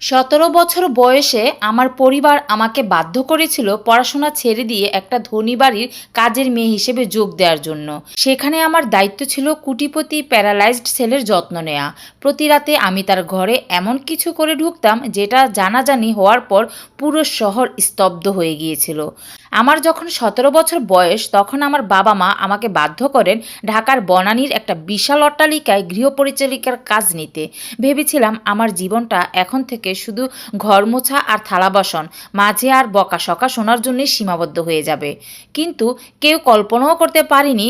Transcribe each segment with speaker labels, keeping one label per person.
Speaker 1: 17 বছর বয়সে আমার পরিবার আমাকে বাধ্য করেছিল পড়াশোনা ছেড়ে দিয়ে একটা ধনী বাড়ির কাজের মেয়ে হিসেবে যোগ দেওয়ার জন্য। সেখানে আমার দায়িত্ব ছিল কোটিপতি প্যারালাইজড ছেলের যত্ন নেওয়া। প্রতি রাতে আমি তার ঘরে এমন কিছু করে ঢুকতাম যেটা জানাজানি হওয়ার পর পুরো শহর স্তব্ধ হয়ে গিয়েছিল। আমার যখন 17 বছর বয়স তখন আমার বাবা মা আমাকে বাধ্য করেন ঢাকার বনানীর একটা বিশাল অট্টালিকায় গৃহপরিচারিকার কাজ নিতে। ভেবেছিলাম আমার জীবনটা এখন থেকে শুধু ঘর মোছা আর থালা বাসন মাঝে আর বকাসকা শোনার জন্যই সীমাবদ্ধ হয়ে যাবে। কিন্তু কেউ কল্পনাও করতে পারিনি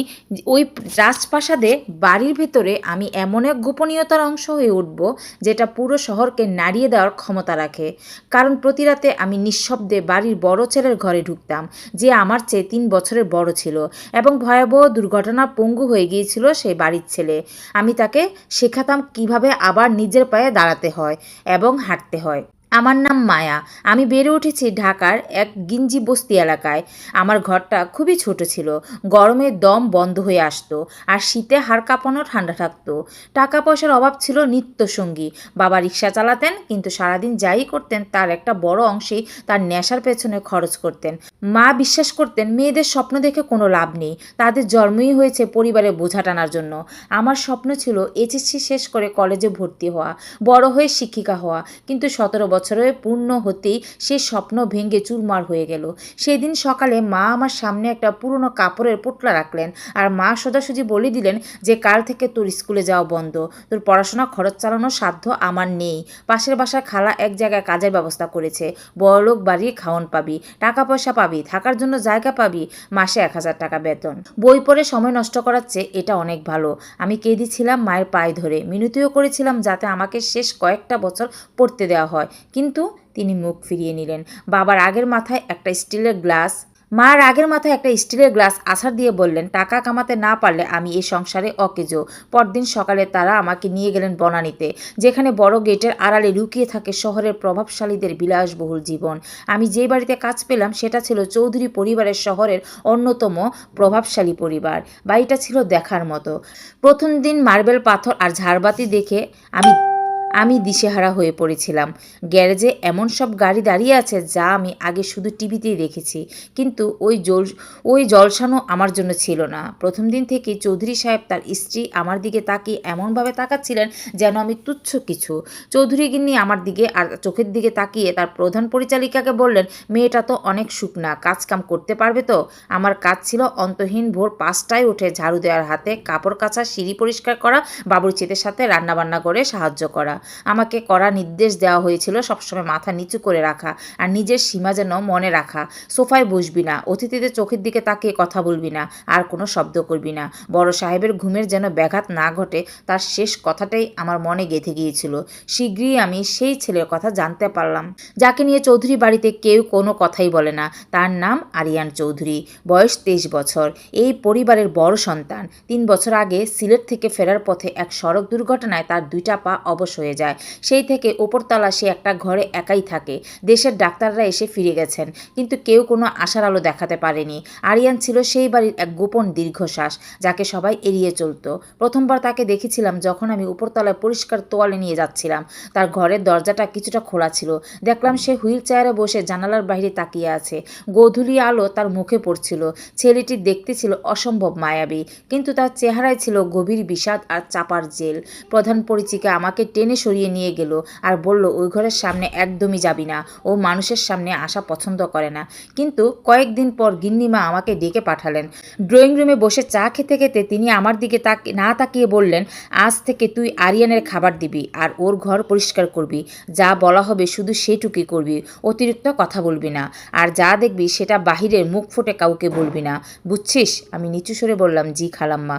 Speaker 1: ওই রাজপ্রাসাদে বাড়ির ভেতরে আমি এমন এক গোপনীয়তার অংশ হয়ে উঠব যেটা পুরো শহরকে নাড়িয়ে দেওয়ার ক্ষমতা রাখে। কারণ প্রতি রাতে আমি নিঃশব্দে বাড়ির বড় ছেলের ঘরে ঢুকতাম, যে আমার চেয়ে 3 বছরের বড় ছিল এবং ভয়াবহ দুর্ঘটনা পঙ্গু হয়ে গিয়েছিল সেই বাড়ির ছেলে। আমি তাকে শেখাতাম কিভাবে আবার নিজের পায়ে দাঁড়াতে হয় এবং হাঁটতে হয়। আমার নাম মায়া। আমি বেড়ে উঠেছি ঢাকার এক গিঞ্জি বস্তি এলাকায়। আমার ঘরটা খুবই ছোট ছিল, গরমে দম বন্ধ হয়ে আসতো আর শীতে হাড় কাঁপানো ঠান্ডা থাকতো। টাকা পয়সার অভাব ছিল নিত্যসঙ্গী। বাবা রিক্সা চালাতেন, কিন্তু সারাদিন যাই করতেন তার একটা বড় অংশেই তার নেশার পেছনে খরচ করতেন। মা বিশ্বাস করতেন মেয়েদের স্বপ্ন দেখে কোনো লাভ নেই, তাদের জন্মই হয়েছে পরিবারের বোঝা টানার জন্য। আমার স্বপ্ন ছিল এইচএসসি শেষ করে কলেজে ভর্তি হওয়া, বড় হয়ে শিক্ষিকা হওয়া। কিন্তু 17 বছরে পূর্ণ হতেই সে স্বপ্ন ভেঙে চুরমার হয়ে গেল। সেই দিন সকালে মা আমার সামনে একটা পুরনো কাপড়ের পোটলা রাখলেন আর মা সোজাসুজি বলে দিলেন যে কাল থেকে তোর স্কুলে যাওয়া বন্ধ, তোর পড়াশোনা খরচ চালানোর সাধ্য আমার নেই। পাশের বাসার খালা এক জায়গায় কাজের ব্যবস্থা করেছে, বড়লোক বাড়ির খাওয়ান পাবি, টাকা পয়সা পাবি, থাকার জন্য জায়গা পাবি, মাসে 1000 টাকা বেতন। বই পড়ে সময় নষ্ট করার চেয়ে এটা অনেক ভালো। আমি কেঁদেছিলাম মায়ের পায়ে ধরে, মিনতিও করেছিলাম যাতে আমাকে শেষ কয়েকটা বছর পড়তে দেওয়া হয়, কিন্তু তিনি মুখ ফিরিয়ে নিলেন। বাবার আগের মাথায় একটা স্টিলের গ্লাস মার আগের মাথায় একটা স্টিলের গ্লাস আছাড় দিয়ে বললেন, টাকা কামাতে না পারলে আমি এই সংসারে অকেজো। পরদিন সকালে তারা আমাকে নিয়ে গেলেন বনানীতে, যেখানে বড় গেটের আড়ালে লুকিয়ে থাকে শহরের প্রভাবশালীদের বিলাসবহুল জীবন। আমি যে বাড়িতে কাজ পেলাম সেটা ছিল চৌধুরী পরিবারের শহরের অন্যতম প্রভাবশালী পরিবার। বাড়িটা ছিল দেখার মতো। প্রথম দিন মার্বেল পাথর আর ঝাড়বাতি দেখে আমি দিশেহারা হয়ে পড়েছিলাম। গ্যারেজে এমন সব গাড়ি দাঁড়িয়ে আছে যা আমি আগে শুধু টিভিতেই দেখেছি, কিন্তু ওই জলসানো আমার জন্য ছিল না। প্রথম দিন থেকে চৌধুরী সাহেব তার স্ত্রী আমার দিকে তাকিয়ে এমনভাবে তাকাচ্ছিলেন যেন আমি তুচ্ছ কিছু। চৌধুরী গিন্নি আমার দিকে আর চোখের দিকে তাকিয়ে তার প্রধান পরিচালিকাকে বললেন, মেয়েটা তো অনেক শুকনা, কাজকাম করতে পারবে তো? আমার কাজ ছিল অন্তহীন ভোর 5টায় উঠে ঝাড়ু দেওয়ার হাতে কাপড় কাচা, সিঁড়ি পরিষ্কার করা, বাবুর্চিদের সাথে রান্নাবান্না করে সাহায্য করা। আমাকে কড়া নির্দেশ দেওয়া হয়েছিল সবসময় মাথা নিচু করে রাখা আর নিজের সীমা যেন মনে রাখা। সোফায় বসবি না, অতিথিদের চোখের দিকে তাকিয়ে কথা বলবি না, আর কোনো শব্দ করবি না। বড় সাহেবের ঘুমের যেন ব্যাঘাত না ঘটে, তার শেষ কথাটাই আমার মনে গেঁথে গিয়েছিল। শীঘ্রই আমি সেই ছেলের কথা জানতে পারলাম যাকে নিয়ে চৌধুরী বাড়িতে কেউ কোনো কথাই বলে না। তার নাম আরিয়ান চৌধুরী, বয়স 23 বছর, এই পরিবারের বড় সন্তান। 3 বছর আগে সিলেট থেকে ফেরার পথে এক সড়ক দুর্ঘটনায় তার 2টা পা অবশ হয়ে যায়। সেই থেকে ওপরতলা সে একটা ঘরে একাই থাকে। দেশের ডাক্তাররা এসে ফিরে গেছেন, কিন্তু কেউ কোনো আশার আলো দেখাতে পারেনি। আরিয়ান ছিল সেই বাড়ির এক গোপন দীর্ঘশ্বাস যাকে সবাই এড়িয়ে চলত। প্রথমবার তাকে দেখেছিলাম যখন আমি উপরতলায় পরিষ্কার তোয়ালে নিয়ে যাচ্ছিলাম। তার ঘরের দরজাটা কিছুটা খোলা ছিল। দেখলাম সে হুইল চেয়ারে বসে জানালার বাইরে তাকিয়ে আছে। গোধূলি আলো তার মুখে পড়ছিল। ছেলেটি দেখতে ছিল অসম্ভব মায়াবী, কিন্তু তার চেহারায় ছিল গভীর বিষাদ আর চাপার জেল। প্রধান পরিচিকা আমাকে টেনে সরিয়ে নিয়ে গেল আর বলল, ওই ঘরের সামনে একদমই যাবি না, ও মানুষের সামনে আসা পছন্দ করে না। কিন্তু কয়েকদিন পর গিন্নিমা আমাকে ডেকে পাঠালেন। ড্রয়িং রুমে বসে চা খেতে খেতে তিনি আমার দিকে না তাকিয়ে বললেন, আজ থেকে তুই আরিয়ানের খাবার দিবি আর ওর ঘর পরিষ্কার করবি। যা বলা হবে শুধু সেটুকুই করবি, অতিরিক্ত কথা বলবি না। আর যা দেখবি সেটা বাহিরের মুখ ফুটে কাউকে বলবি না, বুঝছিস? আমি নিচু স্বরে বললাম, জি খালাম্মা।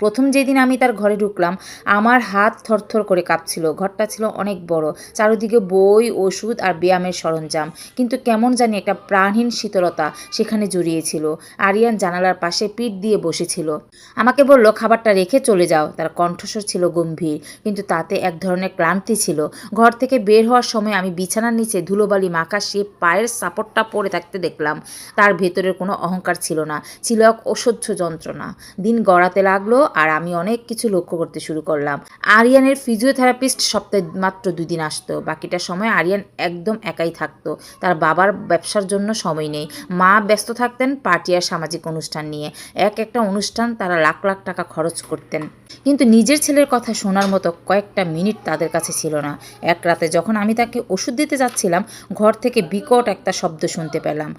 Speaker 1: প্রথম যেদিন আমি তার ঘরে ঢুকলাম আমার হাত থরথর করে কাঁপছিল। ঘরটা ছিল অনেক বড়, চারিদিকে বই, ওষুধ আর ব্যায়ামের সরঞ্জাম, কিন্তু কেমন জানি একটা প্রাণহীন শীতলতা সেখানে জড়িয়েছিল। আরিয়ান জানালার পাশে পিঠ দিয়ে বসেছিল। আমাকে বলল, খাবারটা রেখে চলে যাও। তার কণ্ঠস্বর ছিল গম্ভীর, কিন্তু তাতে এক ধরনের ক্লান্তি ছিল। ঘর থেকে বের হওয়ার সময় আমি বিছানার নিচে ধুলোবালি মাখা সে পায়ের সাপোর্টটা পড়ে থাকতে দেখলাম। তার ভেতরের কোনো অহংকার ছিল না, ছিল এক অসহ্য যন্ত্রণা। দিন গড়াতে লাগলো আর আমি অনেক কিছু লক্ষ্য করতে শুরু করলাম। আরিয়ানের ফিজিওথেরাপি থেরাপিস্ট সপ্তাহে মাত্র 2 দিন আসতো, বাকিটা সময় আরিয়ান একদম একাই থাকতো। তার বাবার ব্যবসার জন্য সময় নেই, মা ব্যস্ত থাকতেন পার্টি আর সামাজিক অনুষ্ঠান নিয়ে। একটা অনুষ্ঠান তারা লাখ লাখ টাকা খরচ করতেন, কিন্তু নিজের ছেলের কথা শোনার মতো কয়েকটা মিনিট তাদের কাছে ছিল না। এক রাতে যখন আমি তাকে ওষুধ দিতে যাচ্ছিলাম, ঘর থেকে বিকট একটা শব্দ শুনতে পেলাম।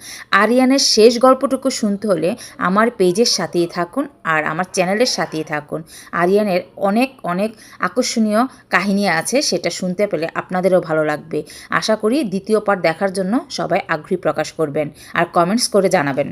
Speaker 1: আরিয়ানের শেষ গল্পটুকু শুনতে হলে আমার পেজের সাথেই থাকুন আর আমার চ্যানেলের সাথেই থাকুন। আরিয়ানের অনেক অনেক আকর্ষণীয় কাহিনী আছে, সেটা শুনতে পেলে আপনাদেরও ভালো লাগবে। আশা করি দ্বিতীয় পার্ট দেখার জন্য সবাই আগ্রহ প্রকাশ করবেন আর কমেন্টস করে জানাবেন।